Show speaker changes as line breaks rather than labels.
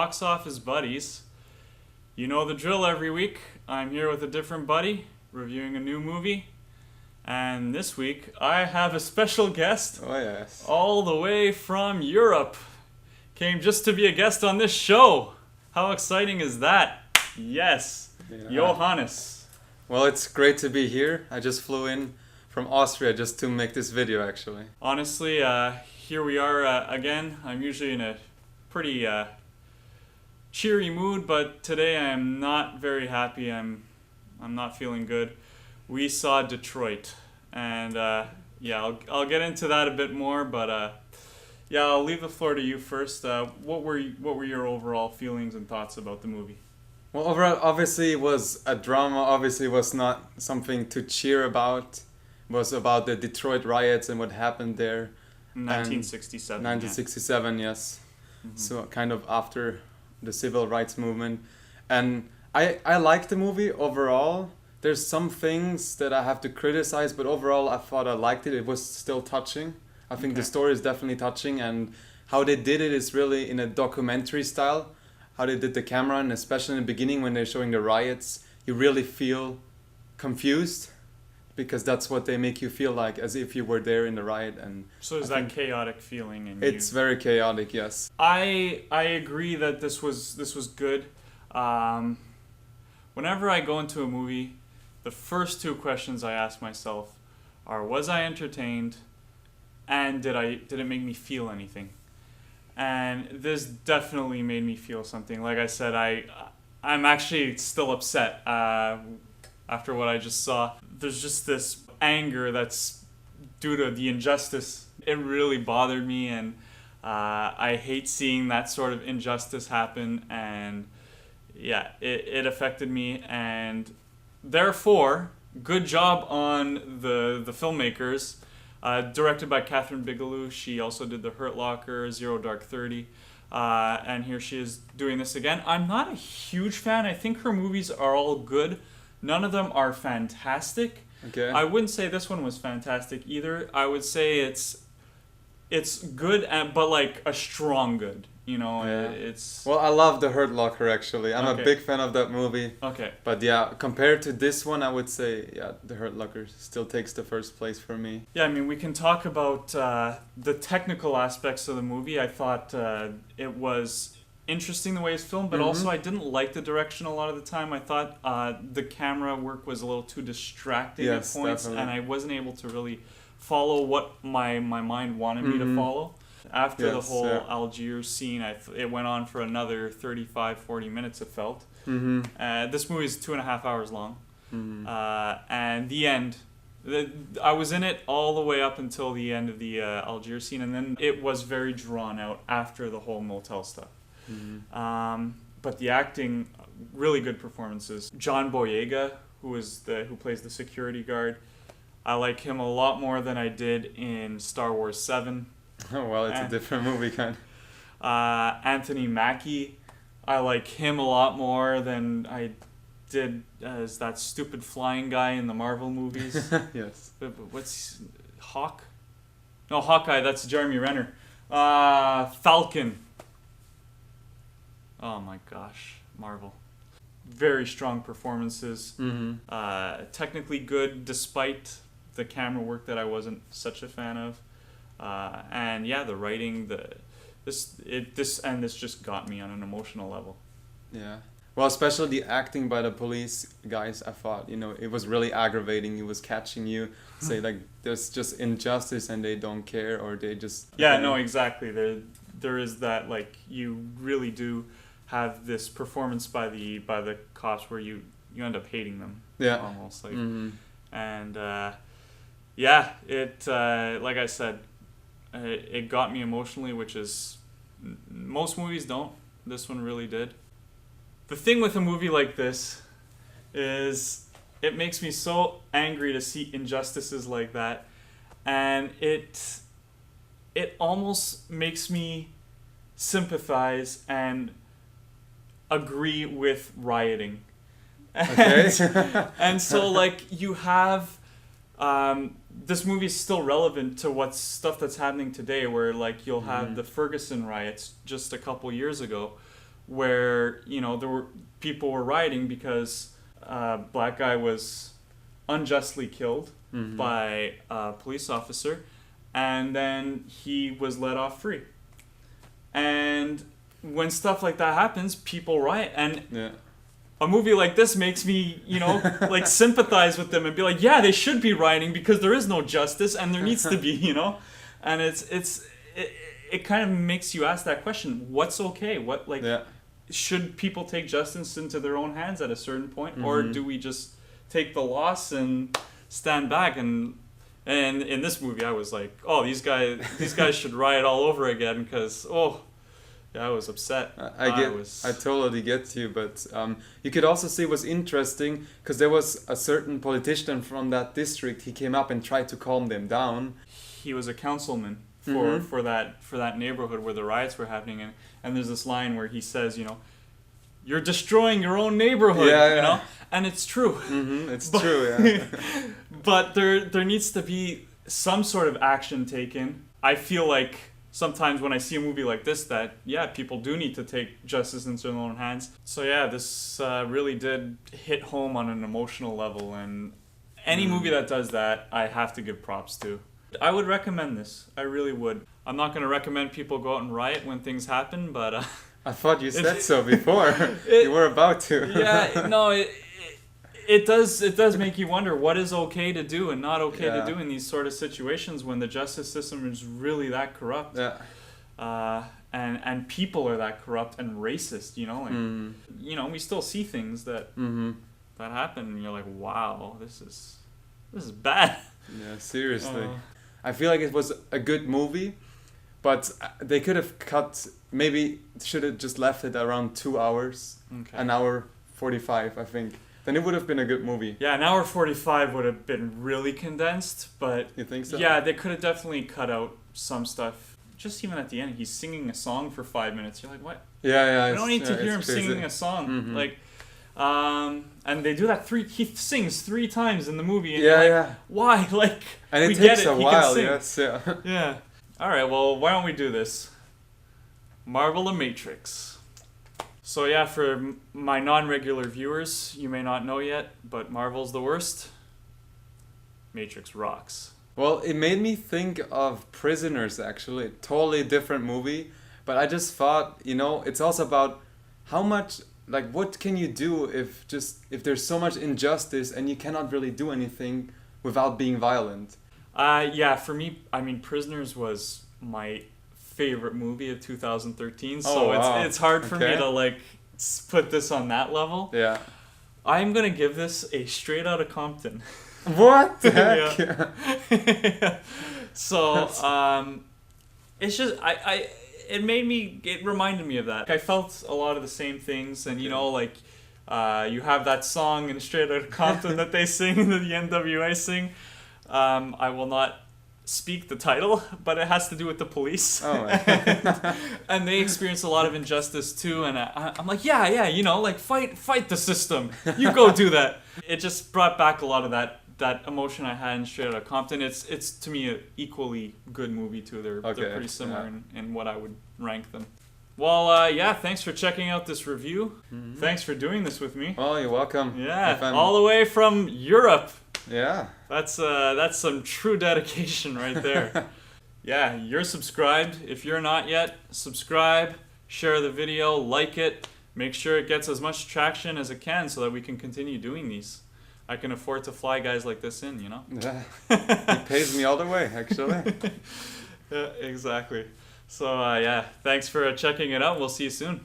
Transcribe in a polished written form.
Box Office Buddies. You know the drill every week. I'm here with a different buddy, reviewing a new movie. And this week, I have a special guest.
Oh, yes.
All the way from Europe. Came just to be a guest on this show. How exciting is that? Yes.
Yeah.
Johannes.
Well, it's great to be here. I just flew in from Austria just to make this video, actually.
Honestly, here we are again. I'm usually in a pretty cheery mood, but today I'm not very happy. I'm not feeling good. We saw Detroit, and I'll get into that a bit more, but I'll leave the floor to you first. What were your overall feelings and thoughts about the movie?
Well, overall, obviously, it was a drama. Obviously, it was not something to cheer about. It was about the Detroit riots and what happened there.
1967.
1967, yes.
Mm-hmm.
So kind of after the civil rights movement. And I like the movie overall. There's some things that I have to criticize, but overall I thought I liked it. It was still touching. I think the story is definitely touching, and how they did it is really in a documentary style. How they did the camera, and especially in the beginning when they're showing the riots, you really feel confused, because that's what they make you feel like, as if you were there in the riot. And
so there's that chaotic feeling in
it's very chaotic, yes.
I agree that this was good. Whenever I go into a movie, the first two questions I ask myself are, was I entertained, and did it make me feel anything? And this definitely made me feel something. Like I said, I'm actually still upset after what I just saw. There's just this anger that's due to the injustice. It really bothered me, and I hate seeing that sort of injustice happen, and yeah, it affected me, and therefore, good job on the filmmakers. Directed by Catherine Bigelow. She also did The Hurt Locker, Zero Dark 30, and here she is doing this again. I'm not a huge fan. I think her movies are all good. None of them are fantastic.
Okay.
I wouldn't say this one was fantastic either. I would say it's good, but like a strong good. You know, it's...
Well, I love The Hurt Locker, actually. I'm a
Okay.
big fan of that movie.
Okay.
But yeah, compared to this one, I would say, The Hurt Locker still takes the first place for me.
Yeah, I mean, we can talk about the technical aspects of the movie. I thought it was interesting the way it's filmed, but also I didn't like the direction a lot of the time. I thought the camera work was a little too distracting at points,
definitely.
and I wasn't able to really follow what my mind wanted me to follow. After the whole Algiers scene, it went on for another 35-40 minutes, it felt. This movie is 2.5 hours long. And the end, I was in it all the way up until the end of the Algiers scene, and then it was very drawn out after the whole motel stuff. But the acting, really good performances. John Boyega, who plays the security guard, I like him a lot more than I did in Star Wars 7.
Oh, well, it's a different movie, kind of.
Anthony Mackie, I like him a lot more than I did as that stupid flying guy in the Marvel movies.
Yes.
But what's Hawk? No, Hawkeye. That's Jeremy Renner. Falcon. Oh my gosh, Marvel. Very strong performances. Technically good, despite the camera work that I wasn't such a fan of. And yeah, the writing, this just got me on an emotional level.
Yeah. Well, especially the acting by the police guys, I thought, it was really aggravating. It was catching you, say like there's just injustice and they don't care, or they just...
Yeah, no, exactly. There is that, like, you really do have this performance by the cops where you end up hating them.
Yeah.
Almost like, and it like I said, it got me emotionally, which is most movies don't. This one really did. The thing with a movie like this is it makes me so angry to see injustices like that, and it almost makes me sympathize and agree with rioting.
Okay.
And so, like, you have this movie is still relevant to what's stuff that's happening today, where like you'll have the Ferguson riots just a couple years ago, where there were people were rioting because a black guy was unjustly killed by a police officer, and then he was let off free. And when stuff like that happens, people riot. And a movie like this makes me, like sympathize with them and be like, yeah, they should be rioting because there is no justice and there needs to be, And it kind of makes you ask that question: what's okay? What should people take justice into their own hands at a certain point, or do we just take the loss and stand back? And in this movie, I was like, oh, these guys should riot all over again because I was upset.
I totally get you, but you could also see what's interesting because there was a certain politician from that district. He came up and tried to calm them down.
He was a councilman for that neighborhood where the riots were happening, and there's this line where he says, you're destroying your own neighborhood, and it's true.
It's true, yeah.
But there needs to be some sort of action taken. I feel like sometimes when I see a movie like this that, people do need to take justice into their own hands. So this really did hit home on an emotional level, and any movie that does that, I have to give props to. I would recommend this. I really would. I'm not going to recommend people go out and riot when things happen, but...
I thought you said so before. You were about to.
It does make you wonder what is okay to do and not okay to do in these sort of situations when the justice system is really that corrupt. And people are that corrupt and racist, we still see things that happen and you're like, wow, this is bad.
Yeah, seriously. I feel like it was a good movie, but they could have maybe should have just left it around 2 hours.
Okay.
An hour 45, I think. Then it would have been a good movie.
Yeah, an hour 45 would have been really condensed, but...
You think so?
Yeah, they could have definitely cut out some stuff. Just even at the end, he's singing a song for 5 minutes. You're like, what?
Yeah.
I don't need to hear him
crazy.
singing a song. And they do that he sings 3 times in the movie. And why?
And
we
it takes
get it.
a while, yes.
Yeah. All right, well, why don't we do this? Marvel or Matrix? So for my non-regular viewers, you may not know yet, but Marvel's the worst. Matrix rocks.
Well, it made me think of Prisoners, actually. Totally different movie. But I just thought, it's also about how much, what can you do if there's so much injustice and you cannot really do anything without being violent?
For me, Prisoners was my favorite movie of 2013, so it's hard for me to put this on that level.
Yeah.
I'm gonna give this a straight out of Compton.
What the heck?
So it's just it reminded me of that. I felt a lot of the same things, and you have that song in Straight Outta Compton that they sing, that the NWA sing. I will not speak the title, but it has to do with the police. And they experience a lot of injustice too, and I'm like, fight the system. You go do that. It just brought back a lot of that emotion I had in Straight Outta Compton. It's to me an equally good movie too. They're pretty similar in what I would rank them. Well, thanks for checking out this review. Thanks for doing this with me.
Oh, you're welcome.
Yeah, all the way from Europe.
Yeah.
That's some true dedication right there. You're subscribed. If you're not yet, subscribe, share the video, like it. Make sure it gets as much traction as it can so that we can continue doing these. I can afford to fly guys like this in,
Yeah. It pays me all the way, actually.
Yeah, exactly. So, thanks for checking it out. We'll see you soon.